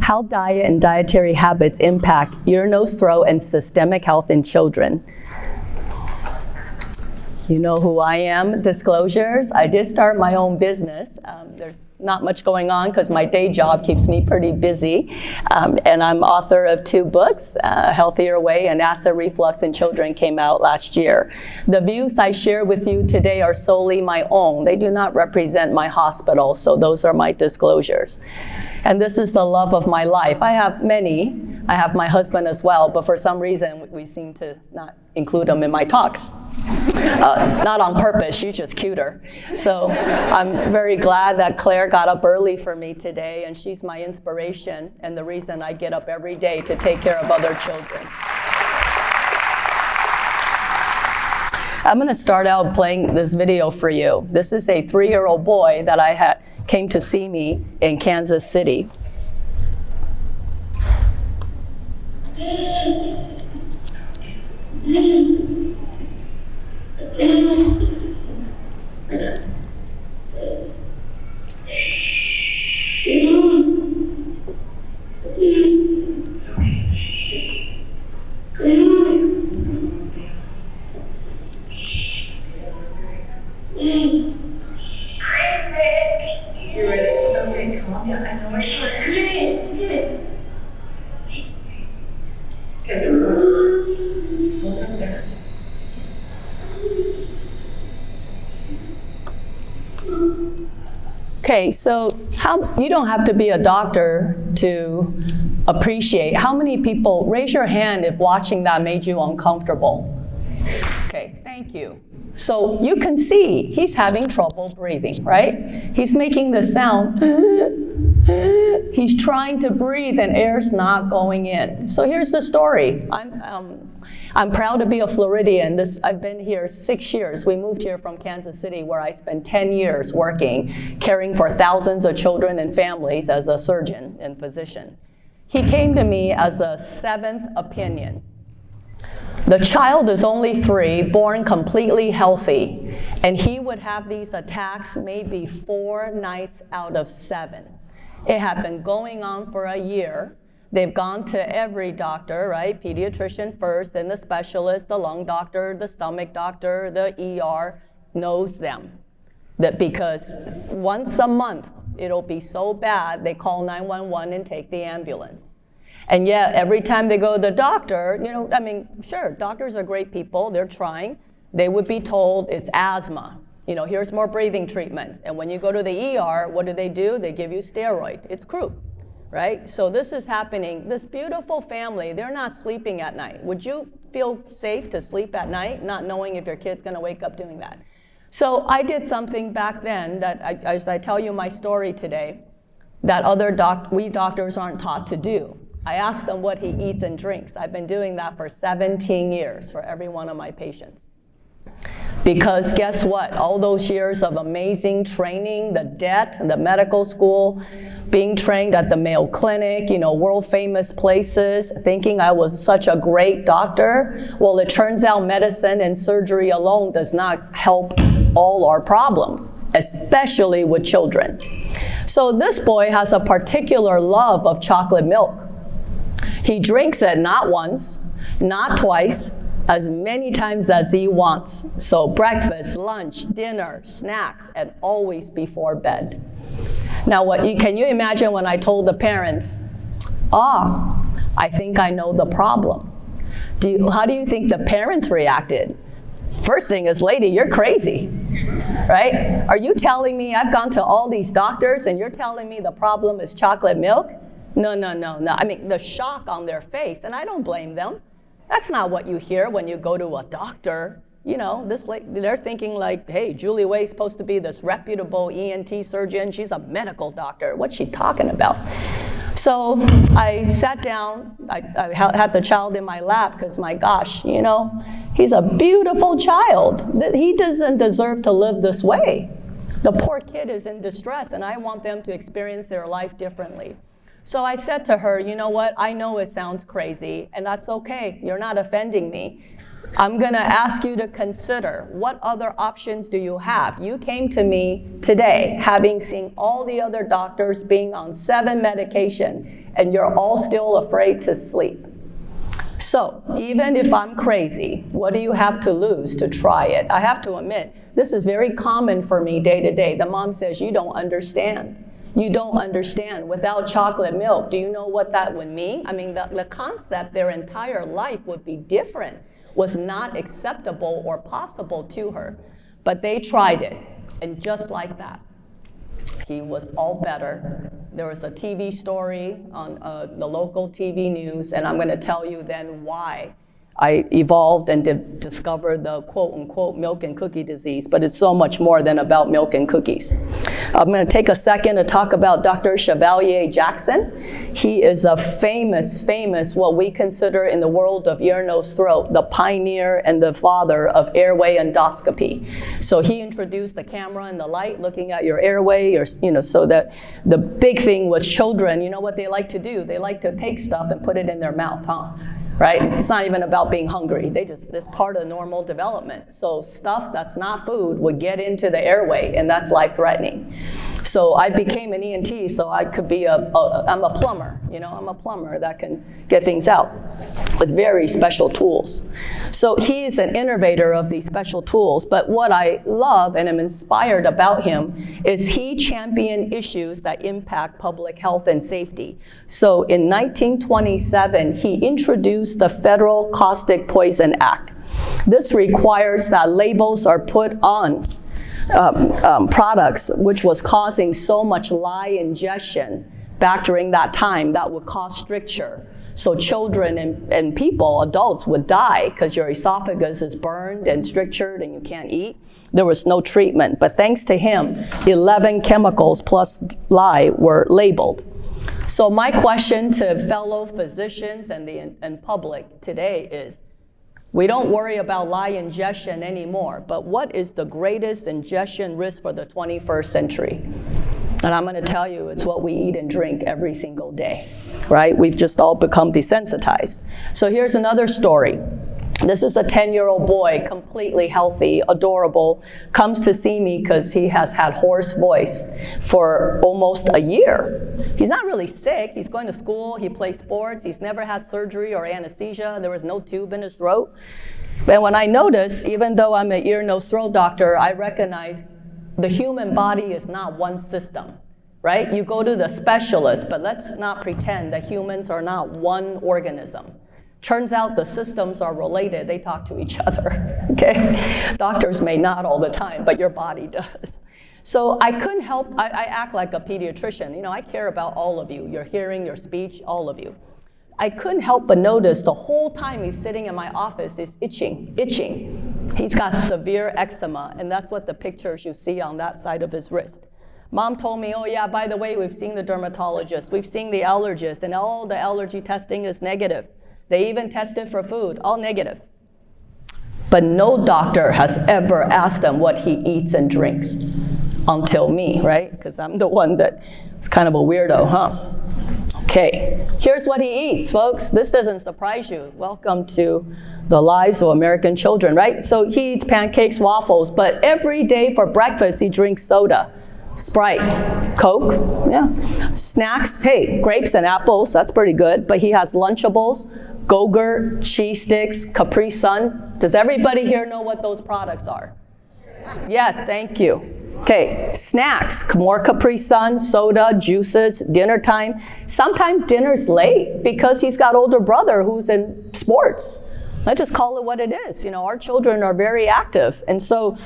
How diet and dietary habits impact ear, nose, throat, and systemic health in children. You know who I am, disclosures. I did start my own business. There's not much going on because my day job keeps me pretty busy. And I'm author of 2 books, Healthier Way and Acid Reflux in Children came out last year. The views I share with you today are solely my own. They do not represent my hospital, so those are my disclosures. And this is the love of my life. I have many. I have my husband as well, but for some reason we seem to not include him in my talks. Not on purpose, she's just cuter. So I'm very glad that Claire got up early for me today, and she's my inspiration and the reason I get up every day to take care of other children. I'm gonna start out playing this video for you. This is a 3-year-old boy that came to see me in Kansas City. Okay, so you don't have to be a doctor to appreciate how many people, raise your hand if watching that made you uncomfortable. Okay, thank you. So you can see he's having trouble breathing, right? He's making the sound. He's trying to breathe and air's not going in. So here's the story. I'm proud to be a Floridian. I've been here 6 years. We moved here from Kansas City, where I spent 10 years working, caring for thousands of children and families as a surgeon and physician. He came to me as a 7th opinion. The child is only 3, born completely healthy, and he would have these attacks maybe 4 nights out of 7. It had been going on for a year. They've gone to every doctor, right? Pediatrician first, then the specialist, the lung doctor, the stomach doctor, the ER knows them. Because once a month, it'll be so bad, they call 911 and take the ambulance. And yet, every time they go to the doctor, sure, doctors are great people, they're trying. They would be told it's asthma. Here's more breathing treatments. And when you go to the ER, what do? They give you steroid. It's croup, right? So this is happening. This beautiful family, they're not sleeping at night. Would you feel safe to sleep at night, not knowing if your kid's gonna wake up doing that? So I did something back then that, as I tell you my story today, that we doctors aren't taught to do. I asked them what he eats and drinks. I've been doing that for 17 years for every one of my patients. Because guess what? All those years of amazing training, the debt, the medical school, being trained at the Mayo Clinic, world famous places, thinking I was such a great doctor. Well, it turns out medicine and surgery alone does not help all our problems, especially with children. So this boy has a particular love of chocolate milk. He drinks it not once, not twice, as many times as he wants. So breakfast, lunch, dinner, snacks, and always before bed. Now, can you imagine when I told the parents, I think I know the problem. How do you think the parents reacted? First thing is, lady, you're crazy, right? Are you telling me I've gone to all these doctors and you're telling me the problem is chocolate milk? No. The shock on their face, and I don't blame them. That's not what you hear when you go to a doctor. They're thinking like, hey, Julie Way's supposed to be this reputable ENT surgeon. She's a medical doctor. What's she talking about? So I sat down. I had the child in my lap because, my gosh, he's a beautiful child. He doesn't deserve to live this way. The poor kid is in distress, and I want them to experience their life differently. So I said to her, you know what, I know it sounds crazy, and that's okay. You're not offending me. I'm gonna ask you to consider, what other options do you have? You came to me today having seen all the other doctors being on 7 medication, and you're all still afraid to sleep. So even if I'm crazy, what do you have to lose to try it? I have to admit, this is very common for me day to day. The mom says, you don't understand. You don't understand. Without chocolate milk, do you know what that would mean? I mean, the concept, their entire life would be different, was not acceptable or possible to her. But they tried it, and just like that, he was all better. There was a TV story on the local TV news, and I'm going to tell you then why I evolved and discovered the quote-unquote milk and cookie disease, but it's so much more than about milk and cookies. I'm going to take a second to talk about Dr. Chevalier Jackson. He is a famous, what we consider in the world of ear, nose, throat, the pioneer and the father of airway endoscopy. So he introduced the camera and the light looking at your airway, or, so that the big thing was children, you know what they like to do? They like to take stuff and put it in their mouth, right? It's not even about being hungry. It's part of normal development. So stuff that's not food would get into the airway, and that's life-threatening. So I became an ENT, so I could be I'm a plumber, I'm a plumber that can get things out with very special tools. So he is an innovator of these special tools, but what I love and am inspired about him is he championed issues that impact public health and safety. So in 1927, he introduced the Federal Caustic Poison Act. This requires that labels are put on products which was causing so much lye ingestion back during that time that would cause stricture. So children and people, adults, would die because your esophagus is burned and strictured and you can't eat. There was no treatment, but thanks to him, 11 chemicals plus lye were labeled. So my question to fellow physicians and public today is, we don't worry about lye ingestion anymore, but what is the greatest ingestion risk for the 21st century? And I'm gonna tell you, it's what we eat and drink every single day, right? We've just all become desensitized. So here's another story. This is a 10-year-old boy, completely healthy, adorable, comes to see me because he has had hoarse voice for almost a year. He's not really sick. He's going to school. He plays sports. He's never had surgery or anesthesia. There was no tube in his throat. And when I notice, even though I'm an ear, nose, throat doctor, I recognize the human body is not one system, right? You go to the specialist, but let's not pretend that humans are not one organism. Turns out the systems are related. They talk to each other, okay? Doctors may not all the time, but your body does. So I couldn't help, I act like a pediatrician. I care about all of you, your hearing, your speech, all of you. I couldn't help but notice the whole time he's sitting in my office is itching. He's got severe eczema, and that's what the pictures you see on that side of his wrist. Mom told me, oh yeah, by the way, we've seen the dermatologist, we've seen the allergist, and all the allergy testing is negative. They even tested for food, all negative. But no doctor has ever asked him what he eats and drinks until me, right? Because I'm the one that is kind of a weirdo, Okay, here's what he eats, folks. This doesn't surprise you. Welcome to the lives of American children, right? So he eats pancakes, waffles, but every day for breakfast he drinks soda. Sprite, Coke, yeah. Snacks, hey, grapes and apples, that's pretty good, but he has Lunchables, Go-Gurt, cheese sticks, Capri Sun. Does everybody here know what those products are? Yes, thank you. Okay, snacks, more Capri Sun, soda, juices, dinner time. Sometimes dinner's late because he's got older brother who's in sports. Let's just call it what it is. Our children are very active, and so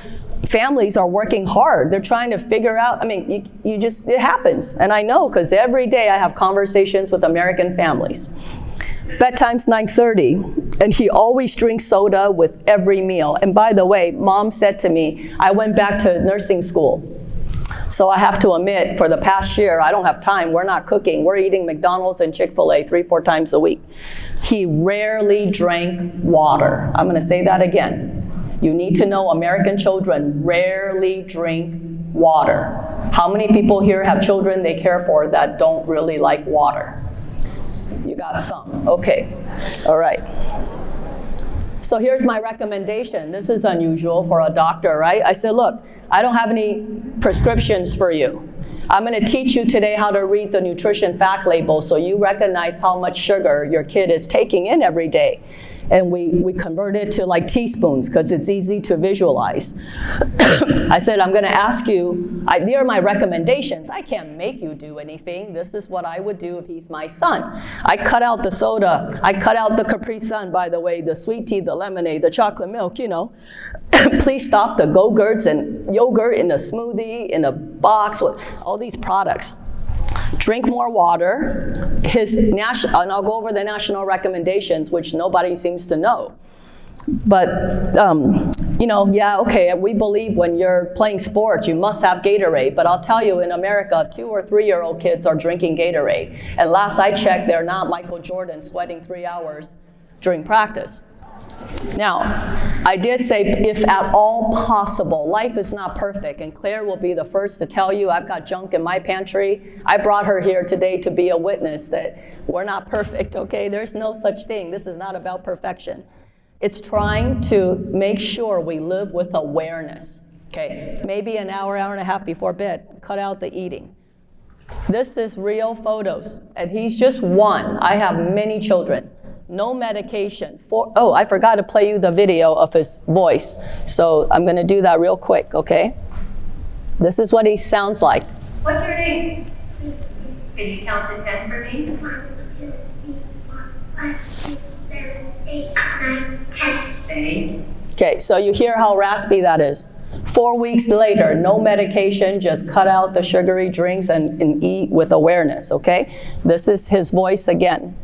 families are working hard. They're trying to figure out, it happens. And I know because every day I have conversations with American families. Bedtime's 9:30, and he always drinks soda with every meal. And by the way, Mom said to me, I went back to nursing school. So I have to admit, for the past year, I don't have time. We're not cooking. We're eating McDonald's and Chick-fil-A 3-4 times a week. He rarely drank water. I'm going to say that again. You need to know American children rarely drink water. How many people here have children they care for that don't really like water? You got some. Okay. All right. So here's my recommendation. This is unusual for a doctor, right? I said, look, I don't have any prescriptions for you. I'm going to teach you today how to read the nutrition fact label so you recognize how much sugar your kid is taking in every day. And we convert it to like teaspoons because it's easy to visualize. I said, I'm going to ask you, here are my recommendations. I can't make you do anything. This is what I would do if he's my son. I cut out the soda. I cut out the Capri Sun, by the way, the sweet tea, the lemonade, the chocolate milk, you know. Please stop the Go-Gurts and yogurt in a smoothie, in a box, all these products. Drink more water. And I'll go over the national recommendations, which nobody seems to know. But, you know, yeah, okay, we believe when you're playing sports, you must have Gatorade. But I'll tell you, in America, 2 or 3-year-old kids are drinking Gatorade. And last I checked, they're not Michael Jordan sweating 3 hours during practice. Now, I did say, if at all possible, life is not perfect, and Claire will be the first to tell you I've got junk in my pantry. I brought her here today to be a witness that we're not perfect, okay? There's no such thing. This is not about perfection. It's trying to make sure we live with awareness, okay? Maybe an hour, hour and a half before bed, cut out the eating. This is real photos, and he's just one. I have many children. No medication. Oh, I forgot to play you the video of his voice. So I'm going to do that real quick, okay? This is what he sounds like. What's your name? Can you count to 10 for me? 1, 2, 3, 4, 5, 6, 7, 8, 9, 10. Thanks. Okay, so you hear how raspy that is. 4 weeks later, no medication, just cut out the sugary drinks and eat with awareness, okay? This is his voice again.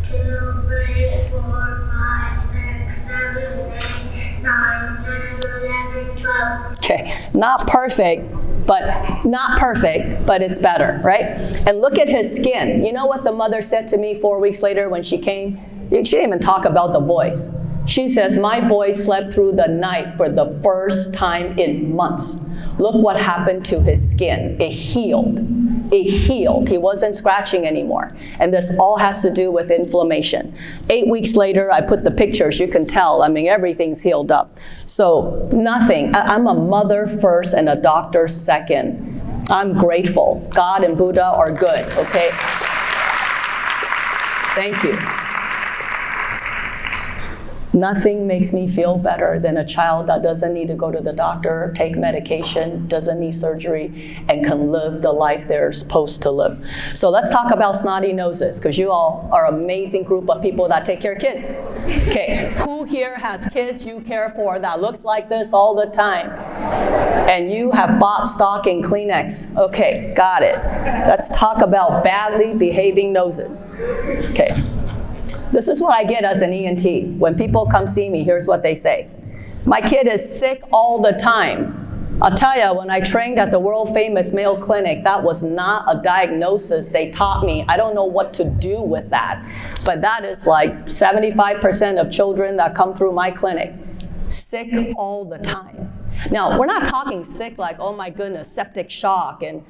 2, 3, 4, 5, 6, 7, 8, 9, 10, 11, 12. Okay, not perfect, but it's better, right? And look at his skin. You know what the mother said to me 4 weeks later when she came? She didn't even talk about the voice. She says, my boy slept through the night for the first time in months. Look what happened to his skin. It healed. It healed. He wasn't scratching anymore. And this all has to do with inflammation. 8 weeks later, I put the pictures. You can tell. I mean, everything's healed up. So nothing. I'm a mother first and a doctor second. I'm grateful. God and Buddha are good, okay? Thank you. Nothing makes me feel better than a child that doesn't need to go to the doctor, take medication, doesn't need surgery, and can live the life they're supposed to live. So let's talk about snotty noses, because you all are an amazing group of people that take care of kids. Okay, who here has kids you care for that looks like this all the time? And you have bought stock in Kleenex. Okay, got it. Let's talk about badly behaving noses. Okay. This is what I get as an ENT. When people come see me, here's what they say. My kid is sick all the time. I'll tell you, when I trained at the world famous Mayo Clinic, that was not a diagnosis they taught me. I don't know what to do with that. But that is like 75% of children that come through my clinic. Sick all the time. Now, we're not talking sick like, oh my goodness, septic shock and,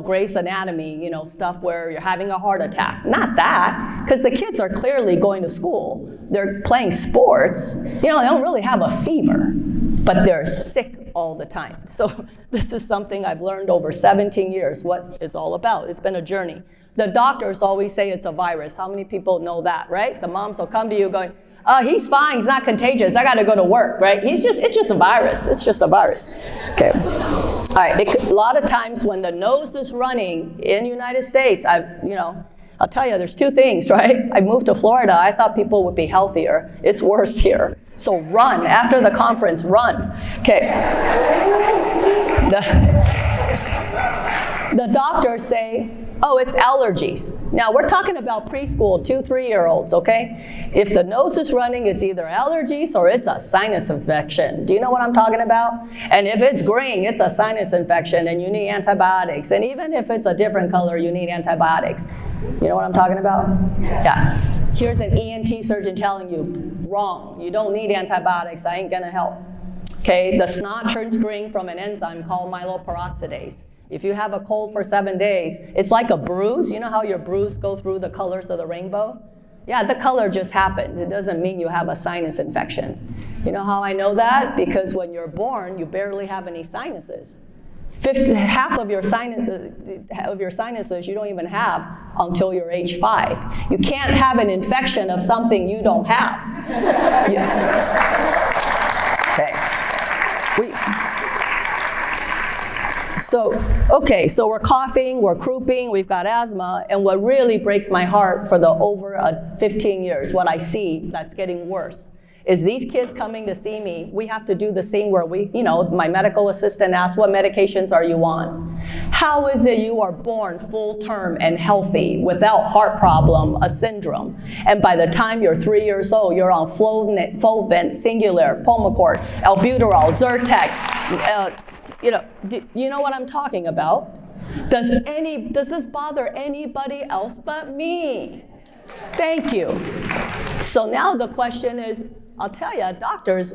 Grey's Anatomy, stuff where you're having a heart attack. Not that, because the kids are clearly going to school. They're playing sports. They don't really have a fever, but they're sick all the time. So this is something I've learned over 17 years, what it's all about. It's been a journey. The doctors always say it's a virus. How many people know that, right? The moms will come to you going, he's fine, he's not contagious, I gotta go to work, right? It's just a virus, it's just a virus. Okay. All right, a lot of times when the nose is running in the United States, I'll tell you, there's two things, right? I moved to Florida, I thought people would be healthier. It's worse here. So run, after the conference, run. Okay. The doctors say, oh, it's allergies. Now, we're talking about preschool, 2, 3-year-olds, okay? If the nose is running, it's either allergies or it's a sinus infection. Do you know what I'm talking about? And if it's green, it's a sinus infection and you need antibiotics. And even if it's a different color, you need antibiotics. You know what I'm talking about? Yeah. Here's an ENT surgeon telling you, wrong. You don't need antibiotics. I ain't gonna help. Okay, the snot turns green from an enzyme called myeloperoxidase. If you have a cold for 7 days, it's like a bruise. You know how your bruise go through the colors of the rainbow? Yeah, the color just happens. It doesn't mean you have a sinus infection. You know how I know that? Because when you're born, you barely have any sinuses. Half of your sinuses you don't even have until you're age 5. You can't have an infection of something you don't have. Okay. So we're coughing, we're croughing, we've got asthma, and what really breaks my heart for the over 15 years, what I see that's getting worse, is these kids coming to see me. We have to do this thing where my medical assistant asks, what medications are you on? How is it you are born full term and healthy without heart problem, a syndrome, and by the time you're 3 years old, you're on Flovent, Singular, Pulmicort, Albuterol, Zyrtec, you know what I'm talking about? Does this bother anybody else but me? Thank you. So now the question is, I'll tell you, doctors,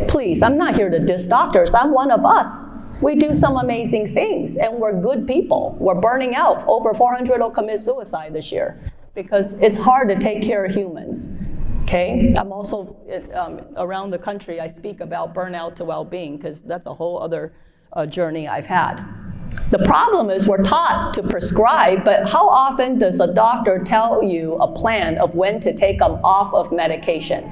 please, I'm not here to diss doctors. I'm one of us. We do some amazing things, and we're good people. We're burning out. Over 400 will commit suicide this year because it's hard to take care of humans. Okay? I'm also, around the country, I speak about burnout to well-being because that's a whole other journey I've had. The problem is we're taught to prescribe, but how often does a doctor tell you a plan of when to take them off of medication?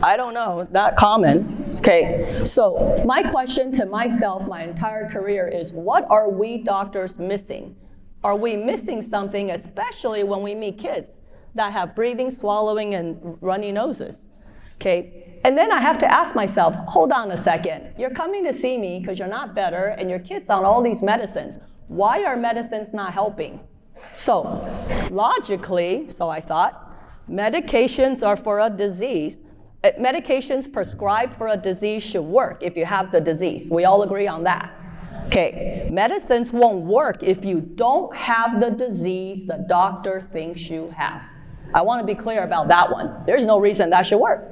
I don't know, not common. Okay, so my question to myself my entire career is, what are we doctors missing? Are we missing something, especially when we meet kids that have breathing, swallowing, and runny noses? Okay. And then I have to ask myself, hold on a second. You're coming to see me because you're not better and your kid's on all these medicines. Why are medicines not helping? So logically, so I thought, medications are for a disease. Medications prescribed for a disease should work if you have the disease. We all agree on that. Okay, medicines won't work if you don't have the disease the doctor thinks you have. I want to be clear about that one. There's no reason that should work.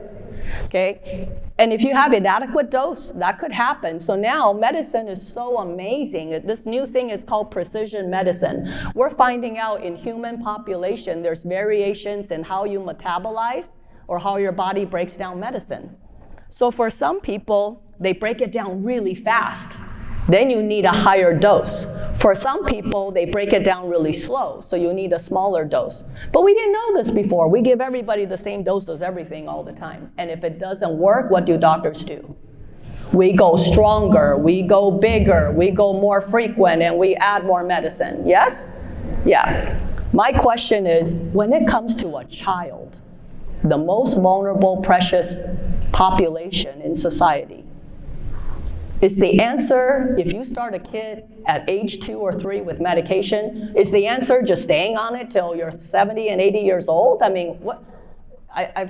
Okay, and if you have inadequate dose, that could happen. So now medicine is so amazing. This new thing is called precision medicine. We're finding out in human population there's variations in how you metabolize or how your body breaks down medicine. So for some people, they break it down really fast. Then you need a higher dose. For some people, they break it down really slow, so you need a smaller dose. But we didn't know this before. We give everybody the same dose as everything all the time. And if it doesn't work, what do doctors do? We go stronger, we go bigger, we go more frequent, and we add more medicine. Yes? Yeah. My question is, when it comes to a child, the most vulnerable, precious population in society, is the answer, if you start a kid at age 2 or 3 with medication, is the answer just staying on it till you're 70 and 80 years old? I mean, what?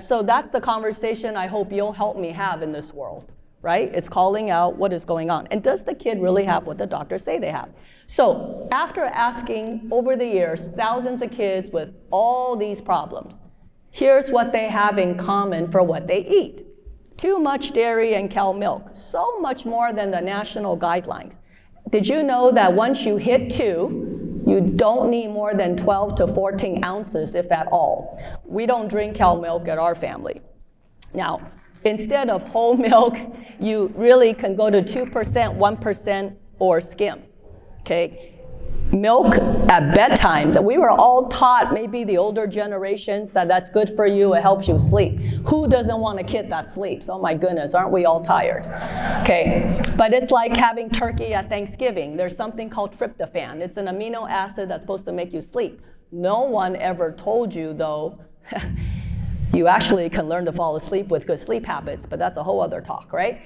So that's the conversation I hope you'll help me have in this world, right? It's calling out what is going on. And does the kid really have what the doctors say they have? So after asking over the years thousands of kids with all these problems, here's what they have in common for what they eat. Too much dairy and cow milk, so much more than the national guidelines. Did you know that once you hit 2, you don't need more than 12 to 14 ounces, if at all? We don't drink cow milk at our family. Now, instead of whole milk, you really can go to 2%, 1%, or skim, okay? Milk at bedtime, that we were all taught, maybe the older generations, that that's good for you, it helps you sleep. Who doesn't want a kid that sleeps? Oh my goodness, aren't we all tired? Okay, but it's like having turkey at Thanksgiving. There's something called tryptophan. It's an amino acid that's supposed to make you sleep. No one ever told you, though, you actually can learn to fall asleep with good sleep habits, but that's a whole other talk, right?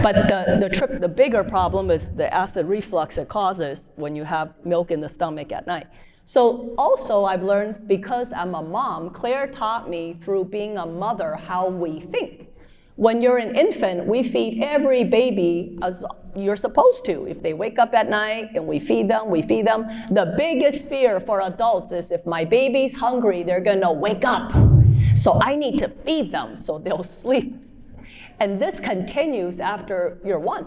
But the bigger problem is the acid reflux it causes when you have milk in the stomach at night. So also I've learned, because I'm a mom, Claire taught me through being a mother how we think. When you're an infant, we feed every baby as you're supposed to. If they wake up at night and we feed them, we feed them. The biggest fear for adults is if my baby's hungry, they're gonna wake up. So I need to feed them so they'll sleep. And this continues after you're 1.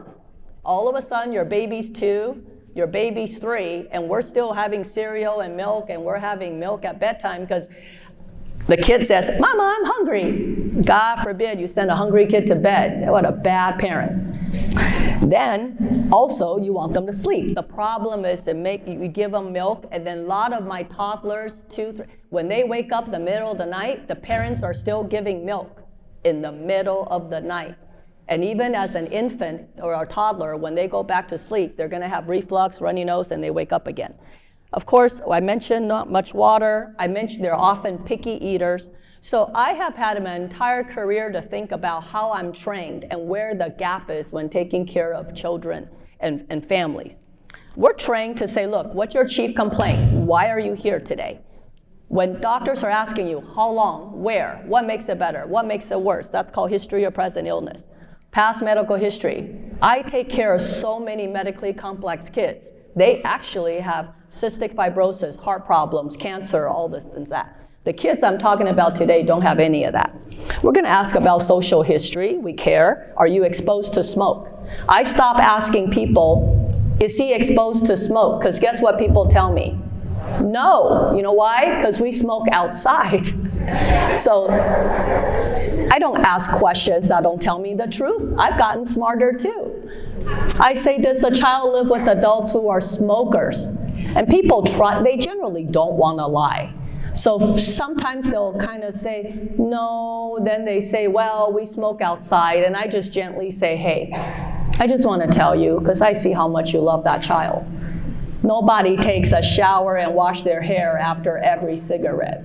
All of a sudden, your baby's 2, your baby's 3, and we're still having cereal and milk, and we're having milk at bedtime because the kid says, Mama, I'm hungry. God forbid you send a hungry kid to bed. What a bad parent. Then, also, you want them to sleep. The problem is you give them milk, and then a lot of my toddlers, 2, 3, when they wake up in the middle of the night, the parents are still giving milk in the middle of the night. And even as an infant or a toddler, when they go back to sleep, they're gonna have reflux, runny nose, and they wake up again. Of course, I mentioned not much water. I mentioned they're often picky eaters. So I have had my entire career to think about how I'm trained and where the gap is when taking care of children and families. We're trained to say, look, what's your chief complaint? Why are you here today? When doctors are asking you, how long, where, what makes it better, what makes it worse, that's called history of present illness. Past medical history. I take care of so many medically complex kids. They actually have cystic fibrosis, heart problems, cancer, all this and that. The kids I'm talking about today don't have any of that. We're gonna ask about social history, we care. Are you exposed to smoke? I stop asking people, is he exposed to smoke? Because guess what people tell me? No, you know why? Because we smoke outside. So I don't ask questions that don't tell me the truth. I've gotten smarter too. I say, does the child live with adults who are smokers? And people they generally don't want to lie. So sometimes they'll kind of say, no, then they say, well, we smoke outside, and I just gently say, hey, I just want to tell you, because I see how much you love that child. Nobody takes a shower and wash their hair after every cigarette.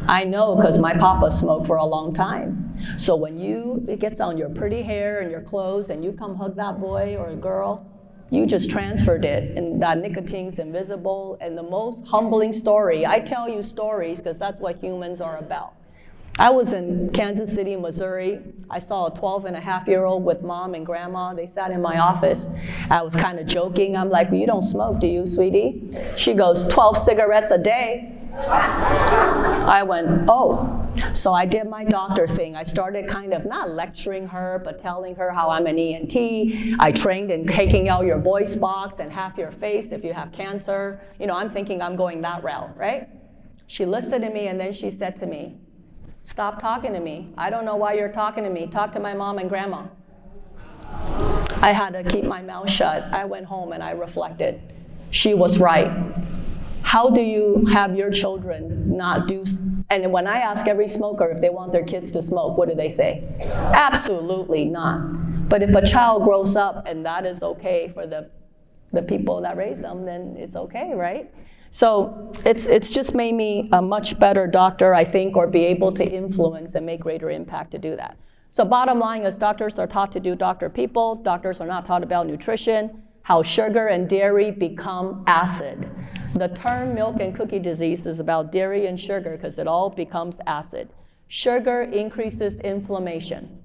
I know because my papa smoked for a long time. So when it gets on your pretty hair and your clothes and you come hug that boy or a girl, you just transferred it, and that nicotine's invisible. And the most humbling story, I tell you stories because that's what humans are about. I was in Kansas City, Missouri. I saw a 12-and-a-half-year-old with mom and grandma. They sat in my office. I was kind of joking. I'm like, well, you don't smoke, do you, sweetie? She goes, 12 cigarettes a day. I went, oh. So I did my doctor thing. I started kind of not lecturing her, but telling her how I'm an ENT. I trained in taking out your voice box and half your face if you have cancer. You know, I'm thinking I'm going that route, right? She listened to me, and then she said to me, stop talking to me. I don't know why you're talking to me. Talk to my mom and grandma. I had to keep my mouth shut. I went home and I reflected. She was right. How do you have your children not do, and when I ask every smoker if they want their kids to smoke, what do they say? Absolutely not. But if a child grows up and that is okay for the people that raise them, then it's okay, right? So it's just made me a much better doctor, I think, or be able to influence and make greater impact to do that. So bottom line is doctors are taught to do doctor people. Doctors are not taught about nutrition, how sugar and dairy become acid. The term milk and cookie disease is about dairy and sugar because it all becomes acid. Sugar increases inflammation.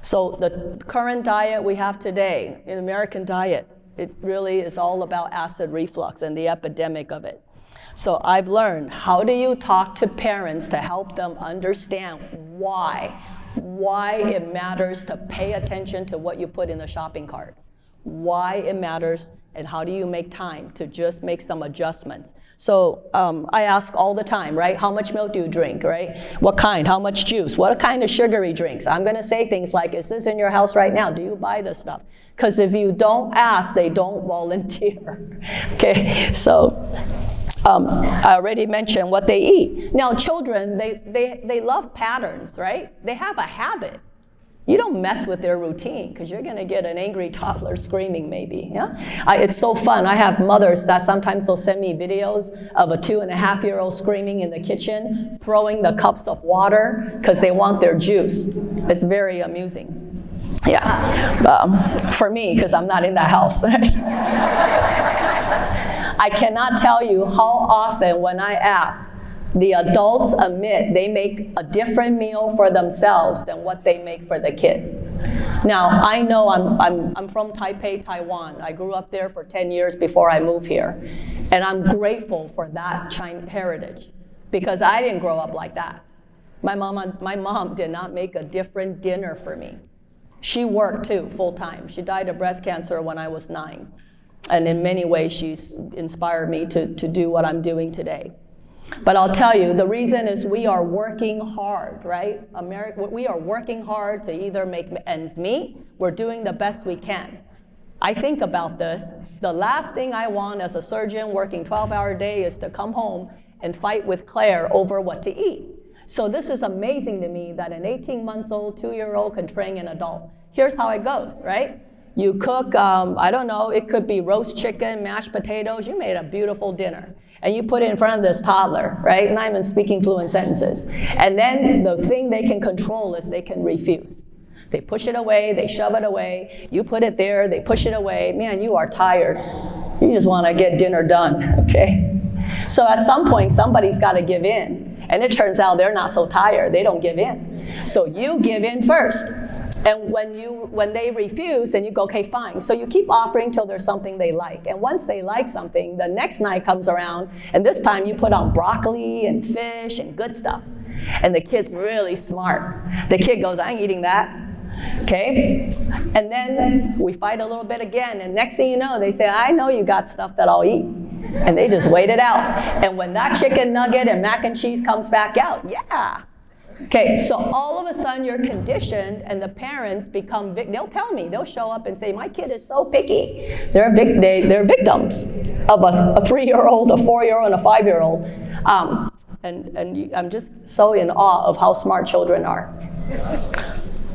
So the current diet we have today, the American diet, it really is all about acid reflux and the epidemic of it. So I've learned, how do you talk to parents to help them understand why it matters to pay attention to what you put in the shopping cart, why it matters, and how do you make time to just make some adjustments. So I ask all the time, right? How much milk do you drink, right? What kind? How much juice? What kind of sugary drinks? I'm gonna say things like, is this in your house right now? Do you buy this stuff? Because if you don't ask, they don't volunteer. Okay, so I already mentioned what they eat. Now children, they love patterns, right? They have a habit. You don't mess with their routine because you're gonna get an angry toddler screaming maybe, yeah? It's so fun. I have mothers that sometimes will send me videos of a 2-and-a-half-year-old screaming in the kitchen, throwing the cups of water because they want their juice. It's very amusing. Yeah, for me, because I'm not in that house. I cannot tell you how often when I ask, the adults admit they make a different meal for themselves than what they make for the kid. Now, I know I'm from Taipei, Taiwan. I grew up there for 10 years before I moved here. And I'm grateful for that Chinese heritage because I didn't grow up like that. My mom did not make a different dinner for me. She worked too, full time. She died of breast cancer when I was 9. And in many ways, she's inspired me to do what I'm doing today. But I'll tell you, the reason is we are working hard, right? We are working hard to either make ends meet. We're doing the best we can. I think about this. The last thing I want as a surgeon working 12-hour day is to come home and fight with Claire over what to eat. So this is amazing to me that an 18-month-old, 2-year-old can train an adult. Here's how it goes, right? You cook, I don't know, it could be roast chicken, mashed potatoes. You made a beautiful dinner. And you put it in front of this toddler, right? Not even speaking fluent sentences. And then the thing they can control is they can refuse. They push it away, they shove it away. You put it there, they push it away. Man, you are tired. You just want to get dinner done, okay? So at some point, somebody's got to give in. And it turns out they're not so tired. They don't give in. So you give in first. And when they refuse, then you go, okay, fine. So you keep offering till there's something they like. And once they like something, the next night comes around, and this time you put on broccoli and fish and good stuff. And the kid's really smart. The kid goes, I ain't eating that. Okay? And then we fight a little bit again, and next thing you know, they say, I know you got stuff that I'll eat. And they just wait it out. And when that chicken nugget and mac and cheese comes back out, yeah. Okay, so all of a sudden you're conditioned, and the parents become, they'll tell me, they'll show up and say, my kid is so picky. They're victims of a 3-year-old, a 4-year-old, and a 5-year-old. I'm just so in awe of how smart children are.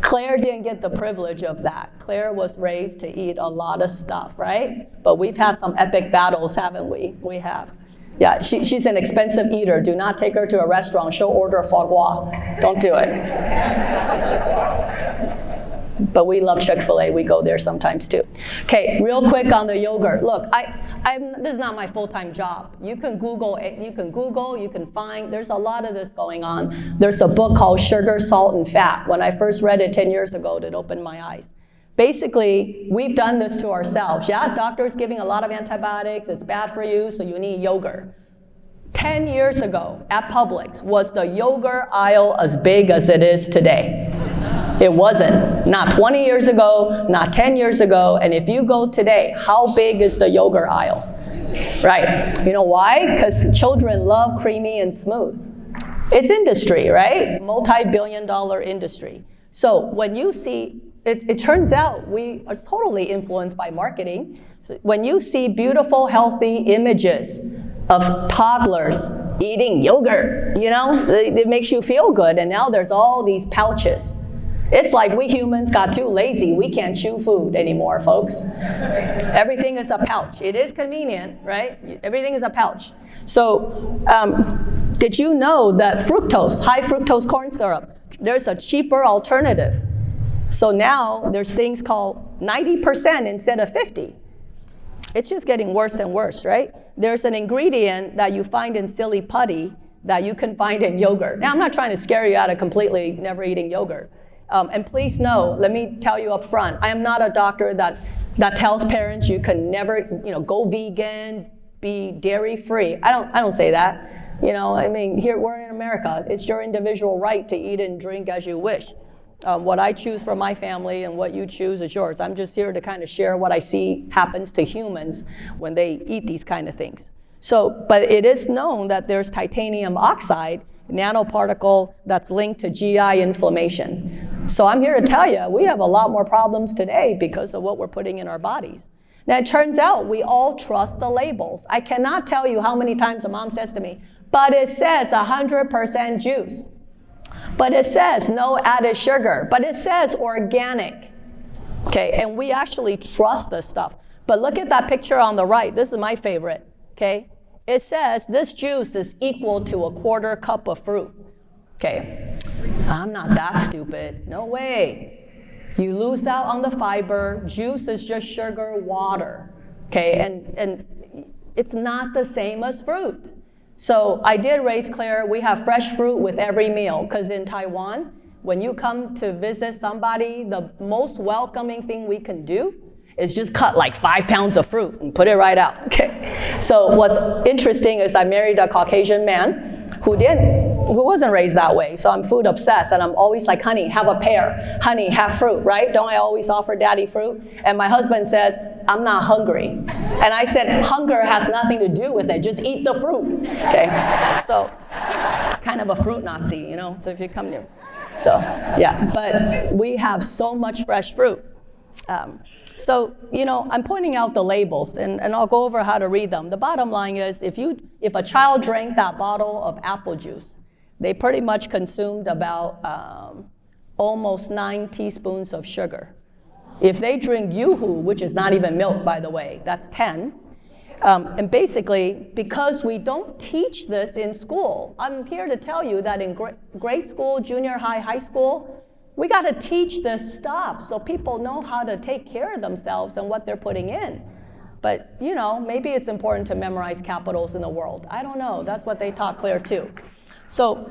Claire didn't get the privilege of that. Claire was raised to eat a lot of stuff, right? But we've had some epic battles, haven't we? We have. Yeah, she's an expensive eater. Do not take her to a restaurant. She'll order foie gras. Don't do it. But we love Chick-fil-A. We go there sometimes too. Okay, real quick on the yogurt. Look, this is not my full-time job. You can Google, you can find, there's a lot of this going on. There's a book called Sugar, Salt, and Fat. When I first read it 10 years ago, it opened my eyes. Basically, we've done this to ourselves. Yeah, doctors giving a lot of antibiotics, it's bad for you, so you need yogurt. 10 years ago at Publix, was the yogurt aisle as big as it is today? It wasn't. Not 20 years ago, not 10 years ago, and if you go today, how big is the yogurt aisle? Right, you know why? Because children love creamy and smooth. It's industry, right? Multi-billion-dollar industry. So when you see, it turns out we are totally influenced by marketing. So when you see beautiful, healthy images of toddlers eating yogurt, you know, it makes you feel good. And now there's all these pouches. It's like we humans got too lazy. We can't chew food anymore, folks. Everything is a pouch. It is convenient, right? Everything is a pouch. So did you know that fructose, high fructose corn syrup, there's a cheaper alternative? So now there's things called 90% instead of 50. It's just getting worse and worse, right? There's an ingredient that you find in silly putty that you can find in yogurt. Now, I'm not trying to scare you out of completely never eating yogurt. And please know, let me tell you up front, I am not a doctor that tells parents you can never, go vegan, be dairy-free. I don't say that. I mean, here we're in America. It's your individual right to eat and drink as you wish. What I choose for my family and what you choose is yours. I'm just here to kind of share what I see happens to humans when they eat these kind of things. So, but it is known that there's titanium oxide, nanoparticle that's linked to GI inflammation. So I'm here to tell you, we have a lot more problems today because of what we're putting in our bodies. Now it turns out we all trust the labels. I cannot tell you how many times a mom says to me, but it says 100% juice. But it says no added sugar, but it says organic. Okay, and we actually trust this stuff. But look at that picture on the right. This is my favorite, okay? It says this juice is equal to a 1/4 cup of fruit. Okay, I'm not that stupid. No way. You lose out on the fiber. Juice is just sugar, water. Okay, and it's not the same as fruit. So I did raise Claire. We have fresh fruit with every meal, because in Taiwan, when you come to visit somebody, the most welcoming thing we can do is just cut like 5 pounds of fruit and put it right out. Okay. So what's interesting is I married a Caucasian man who didn't who wasn't raised that way, so I'm food obsessed, and I'm always like, honey, have a pear. Honey, have fruit, right? Don't I always offer daddy fruit? And my husband says, I'm not hungry. And I said, hunger has nothing to do with it. Just eat the fruit, okay? So, kind of a fruit Nazi, you know, so if you come near. So, yeah, but we have so much fresh fruit. So, you know, I'm pointing out the labels, and I'll go over how to read them. The bottom line is, if a child drank that bottle of apple juice, they pretty much consumed about almost 9 teaspoons of sugar. If they drink Yoo-hoo, which is not even milk, by the way, that's 10. And basically, because we don't teach this in school, I'm here to tell you that in grade school, junior high, high school, we got to teach this stuff so people know how to take care of themselves and what they're putting in. But, you know, maybe it's important to memorize capitals in the world. I don't know. That's what they taught Claire, too. So,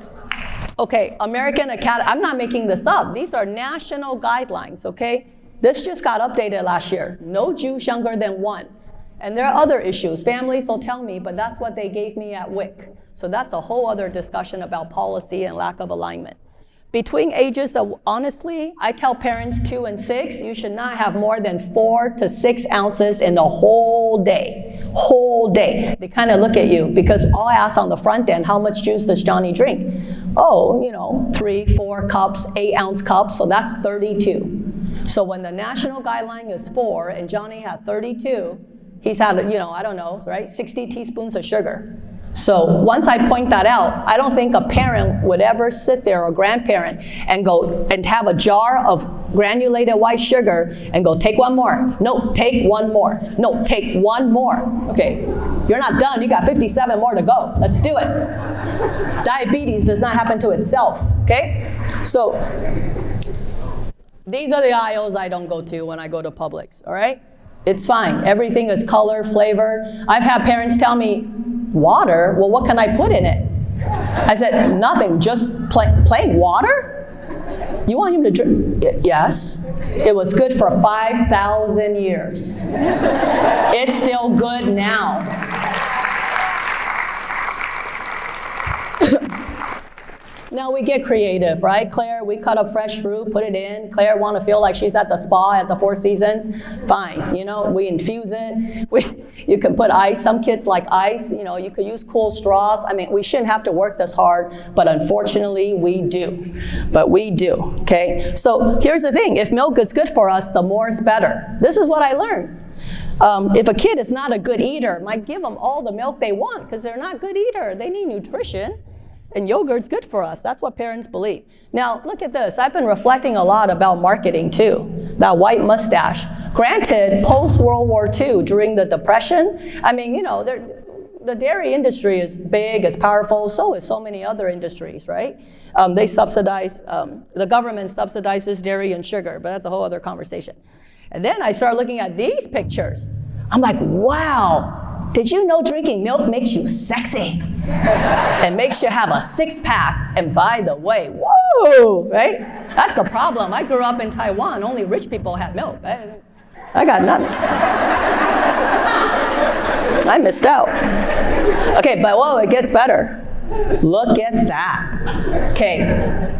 okay, American Academy, I'm not making this up. These are national guidelines, okay? This just got updated last year. No Jews younger than 1. And there are other issues. Families will tell me, but that's what they gave me at WIC. So that's a whole other discussion about policy and lack of alignment. Between ages of, honestly, I tell parents 2 and 6, you should not have more than 4 to 6 ounces in the whole day. Whole day. They kind of look at you because I'll ask on the front end, how much juice does Johnny drink? Oh, you know, 3, 4 cups, 8-ounce cups, so that's 32. So when the national guideline is 4 and Johnny had 32, he's had, you know, I don't know, right, 60 teaspoons of sugar. So once I point that out, I don't think a parent would ever sit there, or grandparent, and go and have a jar of granulated white sugar and go, take 1 more. No, take 1 more. No, take 1 more. Okay, you're not done. You got 57 more to go. Let's do it. Diabetes does not happen to itself, okay? So these are the aisles I don't go to when I go to Publix, all right? It's fine. Everything is color, flavor. I've had parents tell me, water? Well, what can I put in it? I said, nothing, just plain water? You want him to drink? Yes. It was good for 5,000 years. It's still good now. Now we get creative, right? Claire, we cut up fresh fruit, put it in. Claire want to feel like she's at the spa at the Four Seasons. Fine, you know, we infuse it. You can put ice. Some kids like ice. You know, you could use cool straws. I mean, we shouldn't have to work this hard, but unfortunately we do. But we do, okay? So here's the thing. If milk is good for us, the more is better. This is what I learned. If a kid is not a good eater, might give them all the milk they want because they're not good eater. They need nutrition. And yogurt's good for us. That's what parents believe. Now, look at this. I've been reflecting a lot about marketing, too. That white mustache. Granted, post-World War II, during the Depression, I mean, you know, the dairy industry is big, it's powerful, so is so many other industries, right? They subsidize, the government subsidizes dairy and sugar, but that's a whole other conversation. And then I started looking at these pictures. I'm like, wow. Did you know drinking milk makes you sexy? And makes you have a 6-pack. And by the way, whoa, right? That's the problem. I grew up in Taiwan. Only rich people had milk. I got nothing. I missed out. Okay, but whoa, it gets better. Look at that. Okay.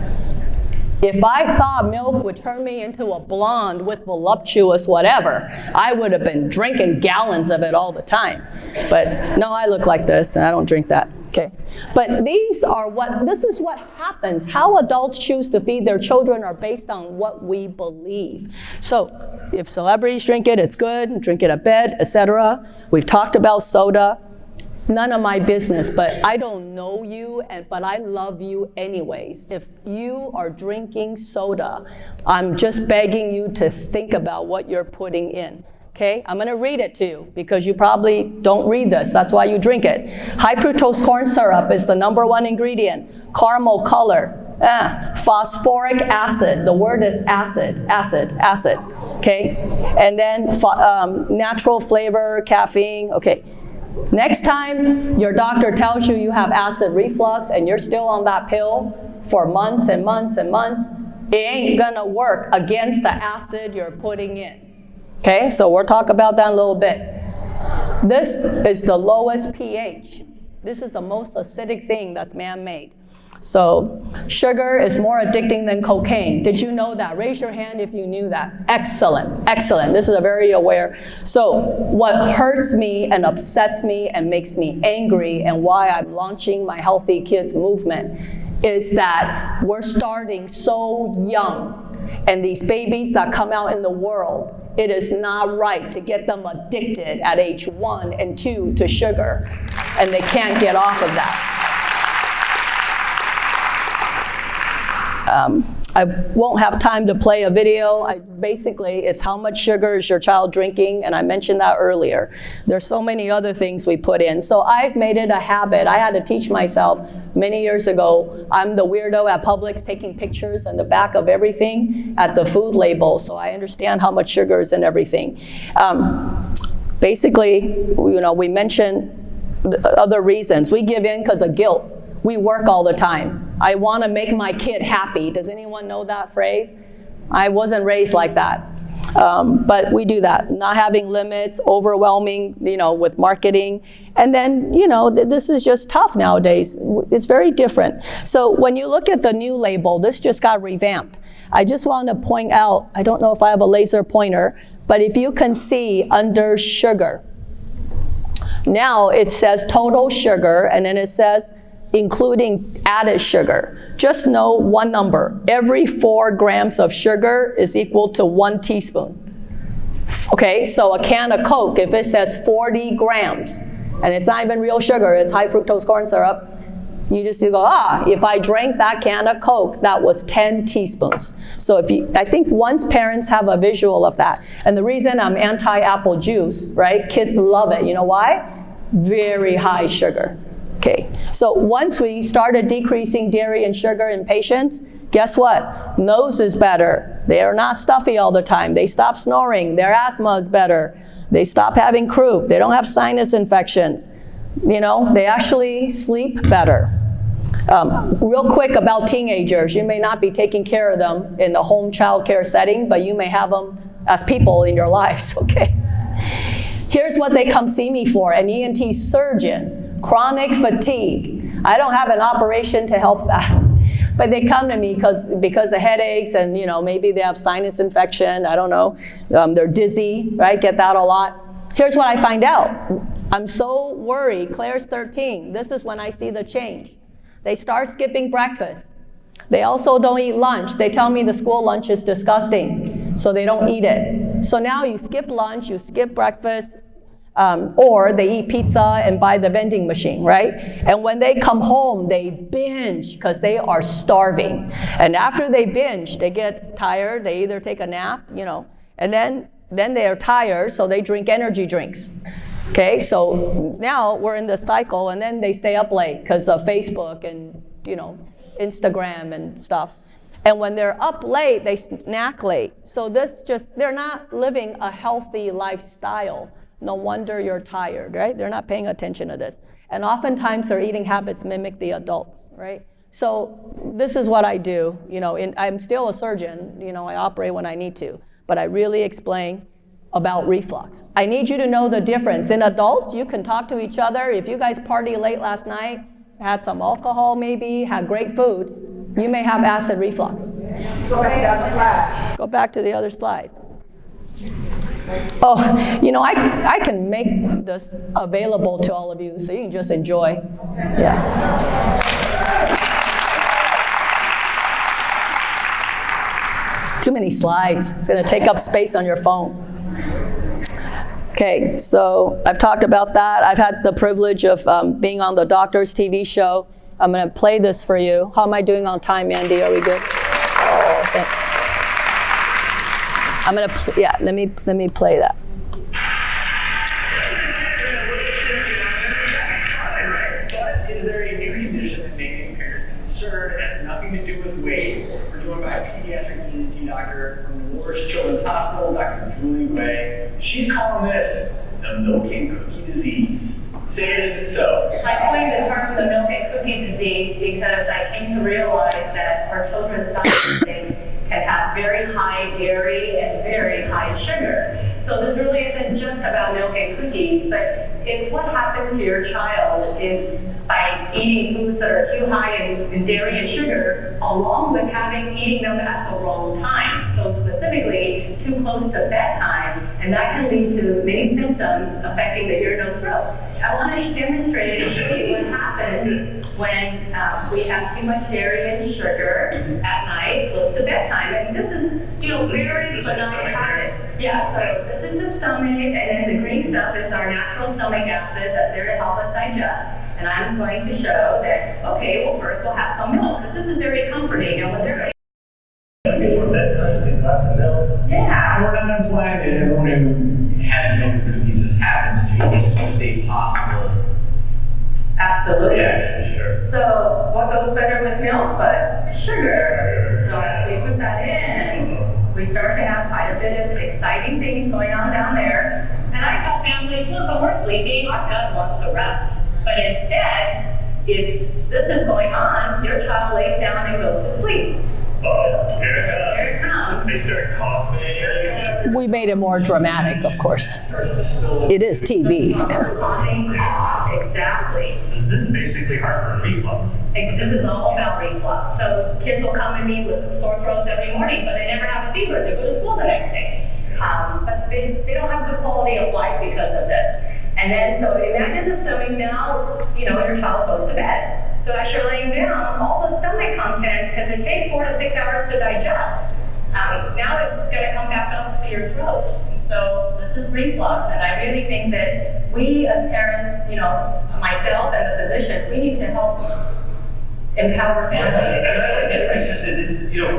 If I thought milk would turn me into a blonde with voluptuous whatever, I would have been drinking gallons of it all the time. But no, I look like this, and I don't drink that. Okay. But this is what happens. How adults choose to feed their children are based on what we believe. So if celebrities drink it, it's good. Drink it at bed, etc. We've talked about soda. None of my business, but I don't know you, but I love you anyways. If you are drinking soda, I'm just begging you to think about what you're putting in. Okay, I'm going to read it to you because you probably don't read this. That's why you drink it. High fructose corn syrup is the #1 ingredient. Caramel color. Phosphoric acid. The word is acid. Okay, and then natural flavor, caffeine. Okay. Next time your doctor tells you have acid reflux and you're still on that pill for months and months and months, it ain't gonna work against the acid you're putting in. Okay, so we'll talk about that in a little bit. This is the lowest pH. This is the most acidic thing that's man-made. So sugar is more addicting than cocaine. Did you know that? Raise your hand if you knew that. Excellent, excellent. This is a very aware. So what hurts me and upsets me and makes me angry, and why I'm launching my Healthy Kids movement, is that we're starting so young. And these babies that come out in the world, it is not right to get them addicted at age 1 and 2 to sugar, and they can't get off of that. I won't have time to play a video. Basically, it's how much sugar is your child drinking, and I mentioned that earlier. There's so many other things we put in. So I've made it a habit. I had to teach myself many years ago. I'm the weirdo at Publix taking pictures on the back of everything at the food label, so I understand how much sugar is in everything. Basically, we mentioned other reasons. We give in because of guilt. We work all the time. I want to make my kid happy. Does anyone know that phrase? I wasn't raised like that. But we do that. Not having limits, overwhelming, with marketing. And then, this is just tough nowadays. It's very different. So when you look at the new label, this just got revamped. I just want to point out, I don't know if I have a laser pointer, but if you can see under sugar, now it says total sugar, and then it says including added sugar. Just know one number. Every 4 grams of sugar is equal to 1 teaspoon. Okay, so a can of Coke, if it says 40 grams, and it's not even real sugar, it's high fructose corn syrup, you just go, if I drank that can of Coke, that was 10 teaspoons. So I think once parents have a visual of that, and the reason I'm anti-apple juice, right? Kids love it. You know why? Very high sugar. Okay, so once we started decreasing dairy and sugar in patients, guess what? Nose is better. They are not stuffy all the time. They stop snoring. Their asthma is better. They stop having croup. They don't have sinus infections. They actually sleep better. Real quick about teenagers. You may not be taking care of them in the home child care setting, but you may have them as people in your lives, okay? Here's what they come see me for, an ENT surgeon. Chronic fatigue. I don't have an operation to help that. But they come to me because of headaches and, maybe they have sinus infection. I don't know. They're dizzy, right? Get that a lot. Here's what I find out. I'm so worried. Claire's 13. This is when I see the change. They start skipping breakfast. They also don't eat lunch. They tell me the school lunch is disgusting, so they don't eat it. So now you skip lunch, you skip breakfast, or they eat pizza and buy the vending machine, right? And when they come home, they binge because they are starving. And after they binge, they get tired. They either take a nap, and then they are tired, so they drink energy drinks. Okay, so now we're in the cycle, and then they stay up late because of Facebook and, Instagram and stuff. And when they're up late, they snack late. So they're not living a healthy lifestyle. No wonder you're tired, right? They're not paying attention to this. And oftentimes their eating habits mimic the adults, right? So this is what I do. I'm still a surgeon. I operate when I need to. But I really explain about reflux. I need you to know the difference. In adults, you can talk to each other. If you guys party late last night, had some alcohol maybe, had great food, you may have acid reflux. Go back to the other slide. Go back to the other slide. Oh, I can make this available to all of you so you can just enjoy. Yeah. Too many slides. It's going to take up space on your phone. Okay, so I've talked about that. I've had the privilege of being on the doctor's TV show. I'm going to play this for you. How am I doing on time, Andy? Are we good? Oh, thanks. I'm going to, let me play that. Is there a new condition that making parents concerned? It has nothing to do with weight. We're joined by a pediatric ENT doctor from the Lourdes Children's Hospital, Dr. Julie Way. She's calling this the milk and cookie disease. Say it, is it so? I coined the term the milk and cookie disease because I came to realize that our children's diet can have very high dairy and very high sugar. So this really isn't just about milk and cookies, but it's what happens to your child is by eating foods that are too high in dairy and sugar, along with eating them at the wrong time. So specifically, too close to bedtime, and that can lead to many symptoms affecting the urinose throat. I want to demonstrate and show you what happens when we have too much dairy and sugar at night, close to bedtime. And this is, very benign habit. Yeah, so this is the stomach, and then the green stuff is our natural stomach acid that's there to help us digest. And I'm going to show that, okay, well, first we'll have some milk, because this is very comforting. And when they're before bedtime, a glass of milk. yeah. We're not implying that everyone who has milk and cookies this happens to. It's just a possible. Absolutely. Yeah, sure. So what goes better with milk but sugar? So as we put that in, we start to have quite a bit of exciting things going on down there. And I tell families, look, when we're sleeping, our gut wants to rest. But instead, if this is going on, your child lays down and goes to sleep. Oh, Here it comes. They start coughing. We made it more dramatic, of course. It is TV. Causing cough, exactly. This is basically heartburn reflux. This is all about reflux. So kids will come to me with sore throats every morning, but they never have a fever. They go to school the next day. But they don't have good quality of life because of this. And then, so imagine the stomach now, your child goes to bed. So as you're laying down, all the stomach content, because it takes 4 to 6 hours to digest, now it's going to come back up to your throat. And so this is reflux, and I really think that we as parents, myself and the physicians, we need to help empower families.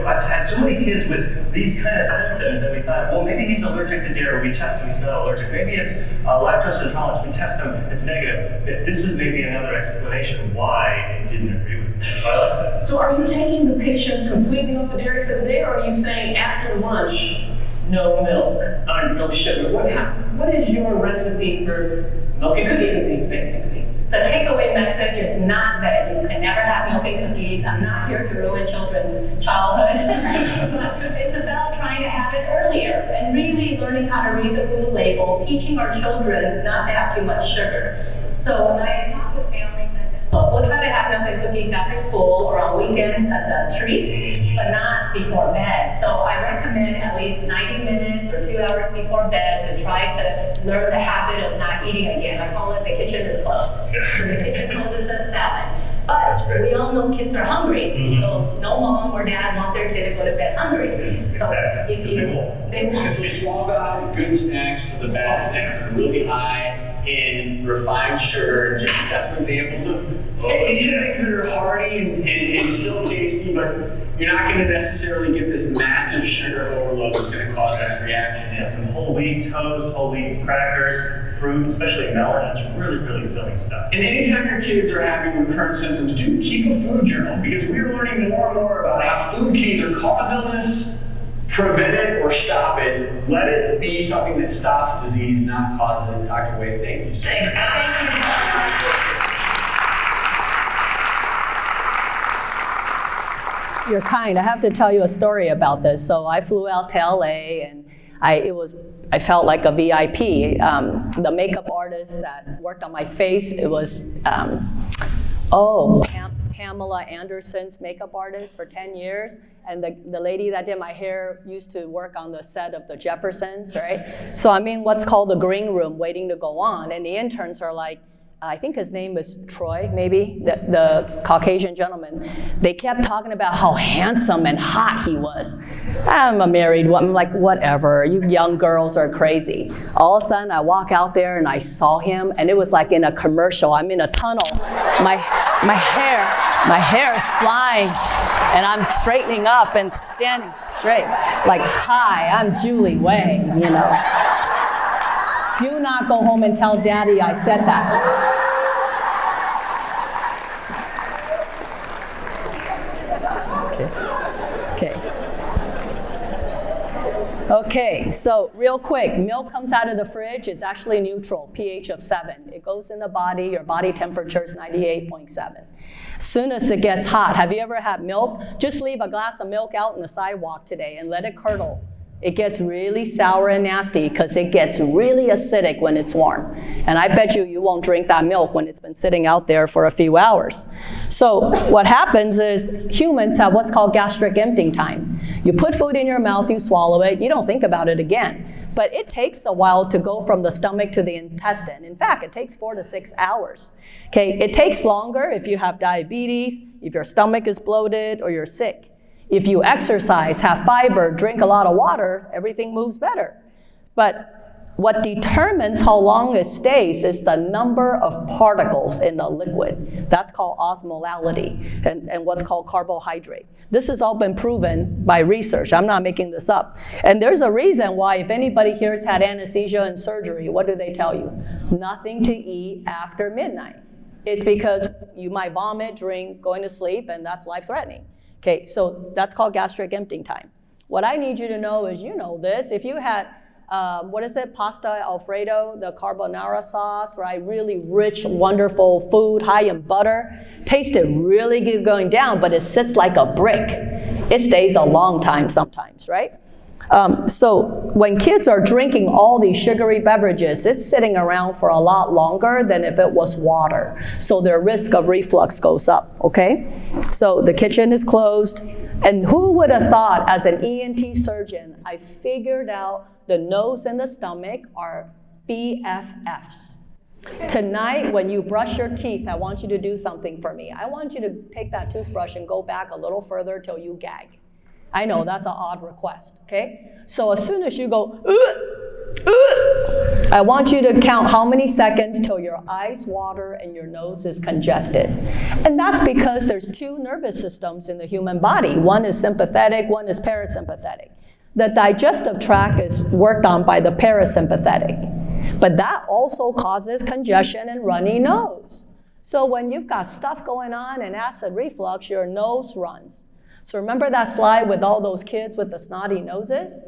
I've had so many kids with these kind of symptoms that we thought, well, maybe he's allergic to dairy. We test him, he's not allergic. Maybe it's lactose intolerance. We test him, it's negative. This is maybe another explanation why it didn't agree with me. So are you taking the patients completely off the dairy for the day, or are you saying after lunch, no milk, or no sugar? What is your recipe for milk and cookie disease, basically? The takeaway message is not that you can never have milk and cookies. I'm not here to ruin children's childhood. It's about trying to have it earlier and really learning how to read the food label, teaching our children not to have too much sugar. So when I talk with families, I say, look, we'll try to have milk and cookies after school or on weekends as a treat, but not before bed. So I recommend at least 90 minutes or 2 hours before bed to try to learn the habit of not eating again. I call it the kitchen is closed. So the kitchen closes at 7. But we all know kids are hungry, so no mom or dad want their kid to go to bed hungry. So if they won't. So swap out good snacks for the bad snacks that are really high in refined sugar. And Jim, got some examples of things that are hearty and still tasty, but you're not going to necessarily get this massive sugar overload that's going to cause that reaction. Yeah, some whole wheat toast, whole wheat crackers, fruit, especially melon. It's really, really filling stuff. And anytime your kids are having recurrent symptoms, do keep a food journal, because we're learning more and more about how food can either cause illness, prevent it, or stop it. Let it be something that stops disease, not causes it. Dr. Wade, thank you so much. Thanks. You're kind. I have to tell you a story about this. So I flew out to LA, and I felt like a VIP. The makeup artist that worked on my face, it was Pamela Anderson's makeup artist for 10 years. And the lady that did my hair used to work on the set of The Jeffersons, right? So I'm in what's called the green room waiting to go on. And the interns are like, I think his name is Troy, maybe, the Caucasian gentleman. They kept talking about how handsome and hot he was. I'm a married woman, I'm like, whatever, you young girls are crazy. All of a sudden, I walk out there and I saw him, and it was like in a commercial. I'm in a tunnel. My hair is flying, and I'm straightening up and standing straight. Like, hi, I'm Julie Wang, Do not go home and tell Daddy I said that. Okay, so real quick, milk comes out of the fridge. It's actually neutral, pH of 7. It goes in the body. Your body temperature is 98.7. As soon as it gets hot, have you ever had milk? Just leave a glass of milk out on the sidewalk today and let it curdle. It gets really sour and nasty because it gets really acidic when it's warm. And I bet you won't drink that milk when it's been sitting out there for a few hours. So what happens is humans have what's called gastric emptying time. You put food in your mouth, you swallow it, you don't think about it again. But it takes a while to go from the stomach to the intestine. In fact, it takes 4 to 6 hours. Okay, it takes longer if you have diabetes, if your stomach is bloated, or you're sick. If you exercise, have fiber, drink a lot of water, everything moves better. But what determines how long it stays is the number of particles in the liquid. That's called osmolality and what's called carbohydrate. This has all been proven by research. I'm not making this up. And there's a reason why if anybody here has had anesthesia and surgery, what do they tell you? Nothing to eat after midnight. It's because you might vomit, drink, going to sleep, and that's life-threatening. Okay, so that's called gastric emptying time. What I need you to know is, you know this, if you had, pasta Alfredo, the carbonara sauce, right? Really rich, wonderful food, high in butter. Tasted really good going down, but it sits like a brick. It stays a long time sometimes, right? So when kids are drinking all these sugary beverages, it's sitting around for a lot longer than if it was water. So their risk of reflux goes up, okay? So the kitchen is closed. And who would have thought as an ENT surgeon, I figured out the nose and the stomach are BFFs. Tonight, when you brush your teeth, I want you to do something for me. I want you to take that toothbrush and go back a little further till you gag. I know that's an odd request, okay? So as soon as you go, I want you to count how many seconds till your eyes water and your nose is congested. And that's because there's 2 nervous systems in the human body. One is sympathetic, one is parasympathetic. The digestive tract is worked on by the parasympathetic. But that also causes congestion and runny nose. So when you've got stuff going on and acid reflux, your nose runs. So remember that slide with all those kids with the snotty noses?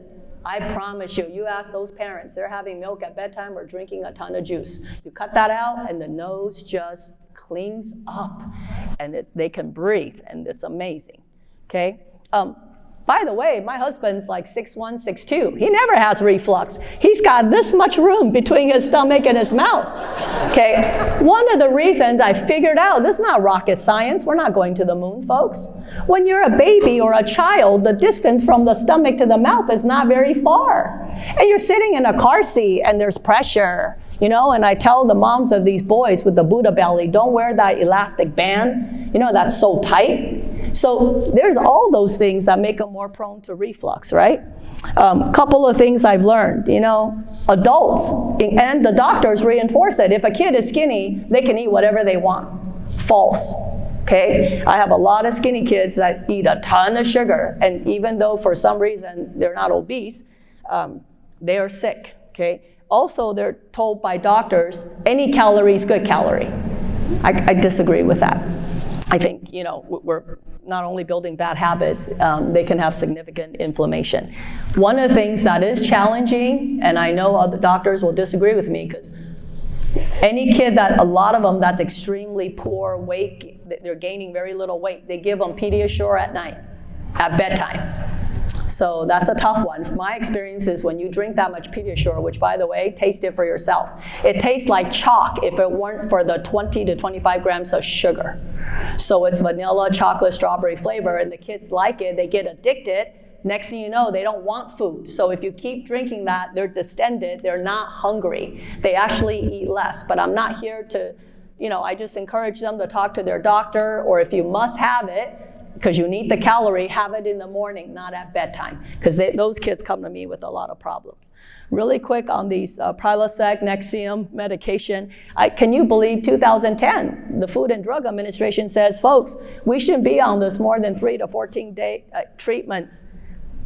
I promise you, you ask those parents, they're having milk at bedtime or drinking a ton of juice. You cut that out and the nose just clings up and they can breathe and it's amazing, okay? By the way, my husband's like 6'1", 6'2". He never has reflux. He's got this much room between his stomach and his mouth, okay? One of the reasons I figured out, this is not rocket science, we're not going to the moon, folks. When you're a baby or a child, the distance from the stomach to the mouth is not very far. And you're sitting in a car seat and there's pressure, you know, and I tell the moms of these boys with the Buddha belly, don't wear that elastic band, you know, that's so tight. So there's all those things that make them more prone to reflux, right? Couple of things I've learned, you know, adults, and the doctors reinforce it. If a kid is skinny, they can eat whatever they want. False, okay? I have a lot of skinny kids that eat a ton of sugar, and even though for some reason they're not obese, they are sick, okay? Also, they're told by doctors, any calorie is good calorie. I disagree with that. I think, you know, we're not only building bad habits, they can have significant inflammation. One of the things that is challenging, and I know other doctors will disagree with me, because any kid that, a lot of them that's extremely poor weight, they're gaining very little weight, they give them Pediatric at night, at bedtime. So that's a tough one. My experience is when you drink that much Pediatric, which by the way, taste it for yourself. It tastes like chalk if it weren't for the 20 to 25 grams of sugar. So it's vanilla, chocolate, strawberry flavor, and the kids like it, they get addicted. Next thing you know, they don't want food. So if you keep drinking that, they're distended, they're not hungry. They actually eat less. But I'm not here to, you know, I just encourage them to talk to their doctor, or if you must have it, because you need the calorie, have it in the morning, not at bedtime, because those kids come to me with a lot of problems. Really quick on these Prilosec, Nexium medication. Can you believe 2010, the Food and Drug Administration says, folks, we shouldn't be on this more than 3 to 14 day treatments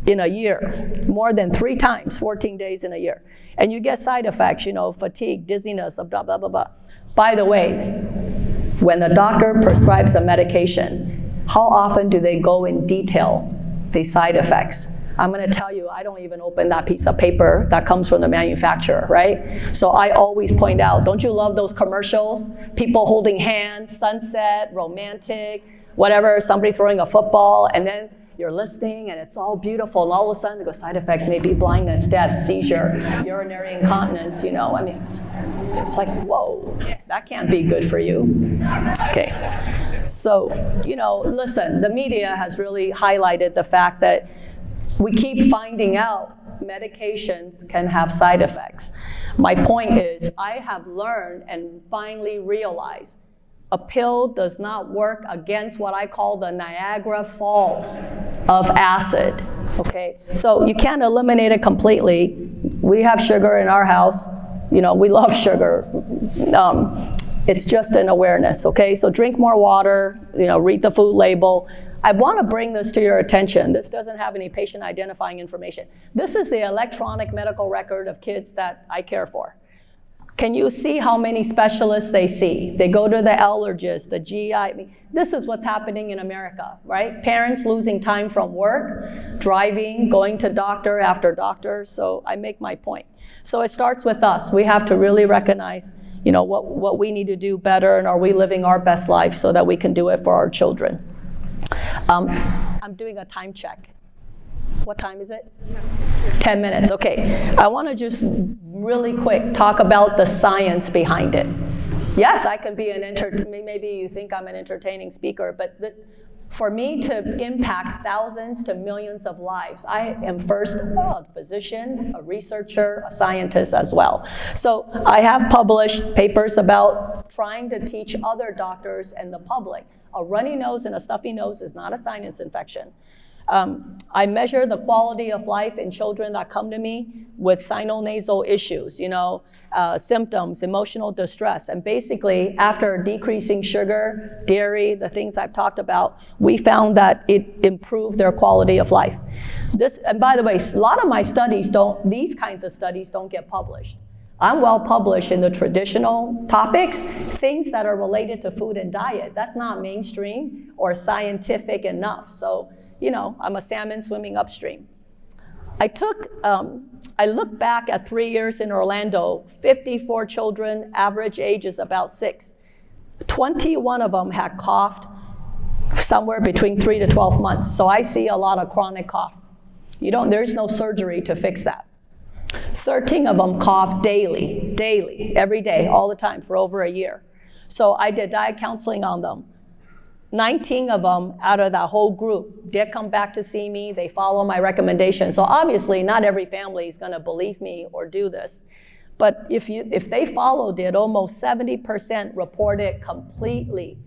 in a year, more than 3 times, 14 days in a year. And you get side effects, you know, fatigue, dizziness, blah, blah, blah, blah. By the way, when the doctor prescribes a medication, how often do they go in detail the side effects? I'm going to tell you, I don't even open that piece of paper that comes from the manufacturer, right? So I always point out, don't you love those commercials? People holding hands, sunset, romantic, whatever, somebody throwing a football, and then you're listening and it's all beautiful, and all of a sudden the side effects may be blindness, death, seizure, urinary incontinence, I mean, it's like, whoa, that can't be good for you. Okay, so, listen, the media has really highlighted the fact that we keep finding out medications can have side effects. My point is, I have learned and finally realized a pill does not work against what I call the Niagara Falls of acid, okay? So you can't eliminate it completely. We have sugar in our house. We love sugar. It's just an awareness, okay? So drink more water, read the food label. I want to bring this to your attention. This doesn't have any patient identifying information. This is the electronic medical record of kids that I care for. Can you see how many specialists they see? They go to the allergist, the GI. This is what's happening in America, right? Parents losing time from work, driving, going to doctor after doctor. So I make my point. So it starts with us. We have to really recognize, what we need to do better, and are we living our best life so that we can do it for our children. I'm doing a time check. What time is it? 10 minutes, okay. I want to just really quick talk about the science behind it. Yes, I can be maybe you think I'm an entertaining speaker, but for me to impact thousands to millions of lives, I am first a physician, a researcher, a scientist as well. So I have published papers about trying to teach other doctors and the public. A runny nose and a stuffy nose is not a sinus infection. I measure the quality of life in children that come to me with sinonasal issues, symptoms, emotional distress. And basically, after decreasing sugar, dairy, the things I've talked about, we found that it improved their quality of life. And by the way, a lot of my studies these kinds of studies don't get published. I'm well published in the traditional topics, things that are related to food and diet. That's not mainstream or scientific enough. So, I'm a salmon swimming upstream. I looked back at 3 years in Orlando, 54 children, average age is about 6. 21 of them had coughed somewhere between 3 to 12 months. So I see a lot of chronic cough. There's no surgery to fix that. 13 of them coughed daily, every day, all the time for over a year. So I did diet counseling on them. 19 of them out of that whole group did come back to see me. They follow my recommendations. So obviously, not every family is going to believe me or do this. But if they followed it, almost 70% reported completely.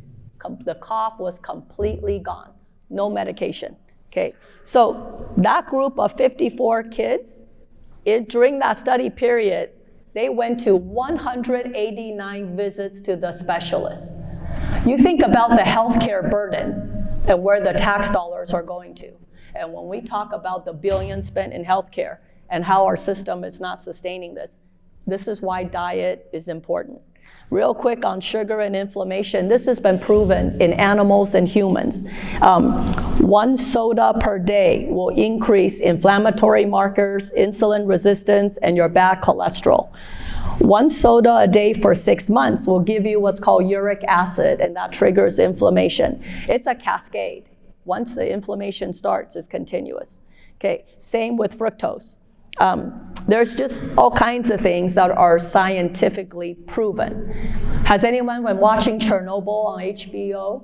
The cough was completely gone. No medication. Okay. So that group of 54 kids, during that study period, they went to 189 visits to the specialist. You think about the healthcare burden and where the tax dollars are going to. And when we talk about the billions spent in healthcare and how our system is not sustaining this is why diet is important. Real quick on sugar and inflammation, this has been proven in animals and humans. 1 soda per day will increase inflammatory markers, insulin resistance, and your bad cholesterol. 1 soda a day for 6 months will give you what's called uric acid, and that triggers inflammation. It's a cascade. Once the inflammation starts, it's continuous. Okay, same with fructose. There's just all kinds of things that are scientifically proven. Has anyone been watching Chernobyl on HBO?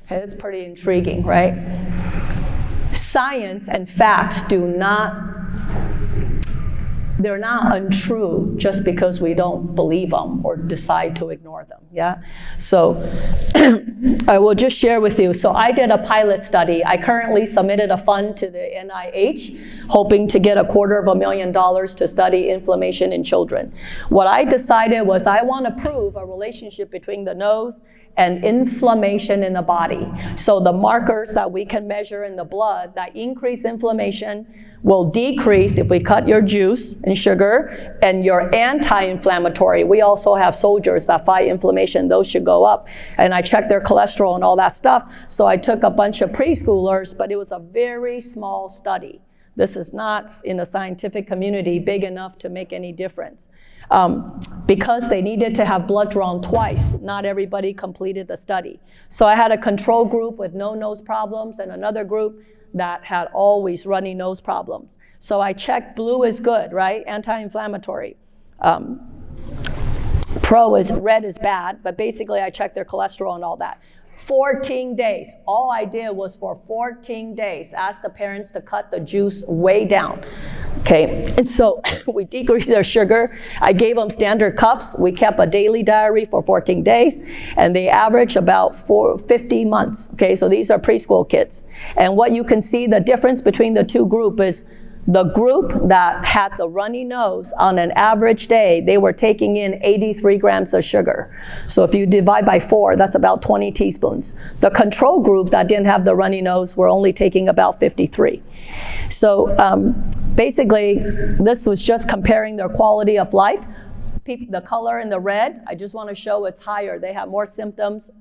Okay, it's pretty intriguing, right? Science and facts they're not untrue just because we don't believe them or decide to ignore them, yeah? So I will just share with you. So I did a pilot study. I currently submitted a fund to the NIH, hoping to get $250,000 to study inflammation in children. What I decided was I want to prove a relationship between the nose and inflammation in the body. So the markers that we can measure in the blood that increase inflammation will decrease if we cut your juice and sugar, and your anti-inflammatory. We also have soldiers that fight inflammation. Those should go up. And I checked their cholesterol and all that stuff. So I took a bunch of preschoolers, but it was a very small study. This is not, in the scientific community, big enough to make any difference. Because they needed to have blood drawn twice, not everybody completed the study. So I had a control group with no nose problems and another group that had always runny nose problems. So I checked, blue is good, right? Anti-inflammatory. Red is bad, but basically I checked their cholesterol and all that. 14 days. All I did was for 14 days, ask the parents to cut the juice way down. Okay, and so we decreased their sugar. I gave them standard cups. We kept a daily diary for 14 days, and they average about 50 months. Okay, so these are preschool kids. And what you can see, the difference between the two groups is the group that had the runny nose, on an average day, they were taking in 83 grams of sugar. So if you divide by 4, that's about 20 teaspoons. The control group that didn't have the runny nose were only taking about 53. So basically, this was just comparing their quality of life. The color in the red, I just want to show it's higher. They have more symptoms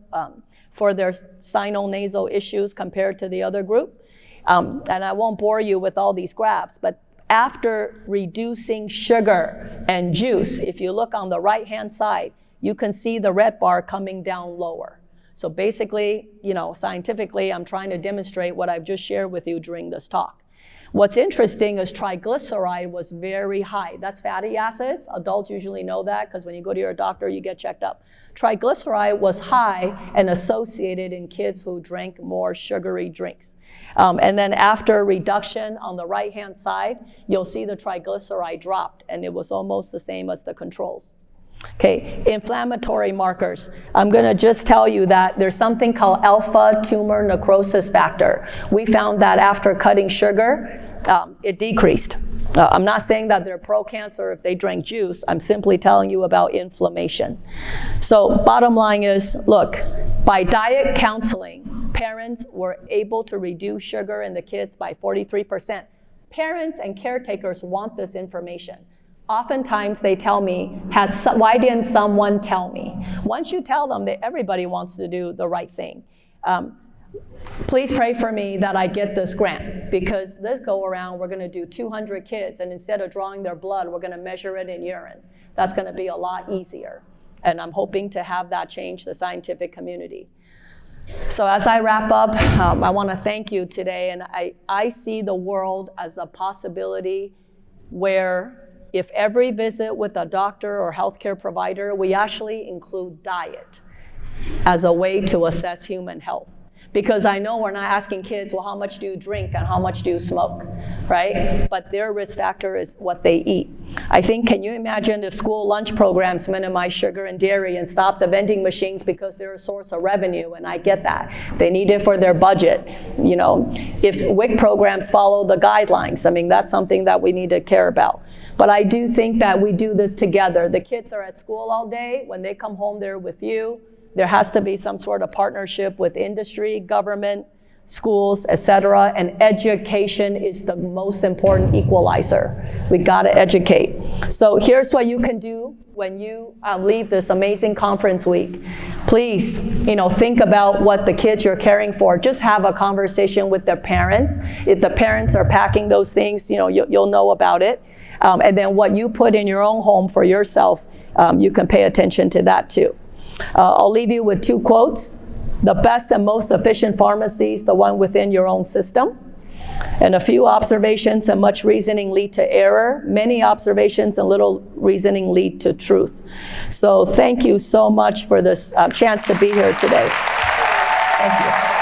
for their sinonasal issues compared to the other group. And I won't bore you with all these graphs, but after reducing sugar and juice, if you look on the right-hand side, you can see the red bar coming down lower. So basically, scientifically, I'm trying to demonstrate what I've just shared with you during this talk. What's interesting is triglyceride was very high. That's fatty acids. Adults usually know that because when you go to your doctor, you get checked up. Triglyceride was high and associated in kids who drank more sugary drinks. And then after reduction on the right-hand side, you'll see the triglyceride dropped, and it was almost the same as the controls. Okay, inflammatory markers. I'm going to just tell you that there's something called alpha tumor necrosis factor. We found that after cutting sugar, it decreased. I'm not saying that they're pro-cancer if they drank juice. I'm simply telling you about inflammation. So bottom line is, look, by diet counseling, parents were able to reduce sugar in the kids by 43%. Parents and caretakers want this information. Oftentimes they tell me, why didn't someone tell me? Once you tell them, that everybody wants to do the right thing. Please pray for me that I get this grant, because this go around, we're gonna do 200 kids, and instead of drawing their blood, we're gonna measure it in urine. That's gonna be a lot easier. And I'm hoping to have that change the scientific community. So as I wrap up, I wanna thank you today, and I see the world as a possibility where if every visit with a doctor or healthcare provider, we actually include diet as a way to assess human health. Because I know we're not asking kids, well, how much do you drink and how much do you smoke, right? But their risk factor is what they eat. I think, can you imagine if school lunch programs minimize sugar and dairy and stop the vending machines because they're a source of revenue, and I get that. They need it for their budget. If WIC programs follow the guidelines, I mean, that's something that we need to care about. But I do think that we do this together. The kids are at school all day. When they come home, they're with you. There has to be some sort of partnership with industry, government, schools, etc. And education is the most important equalizer. We gotta educate. So here's what you can do when you leave this amazing conference week. Please, think about what the kids you're caring for. Just have a conversation with their parents. If the parents are packing those things, you'll know about it. And then what you put in your own home for yourself, you can pay attention to that too. I'll leave you with 2 quotes. The best and most efficient pharmacy is the one within your own system. And a few observations and much reasoning lead to error. Many observations and little reasoning lead to truth. So thank you so much for this chance to be here today. Thank you.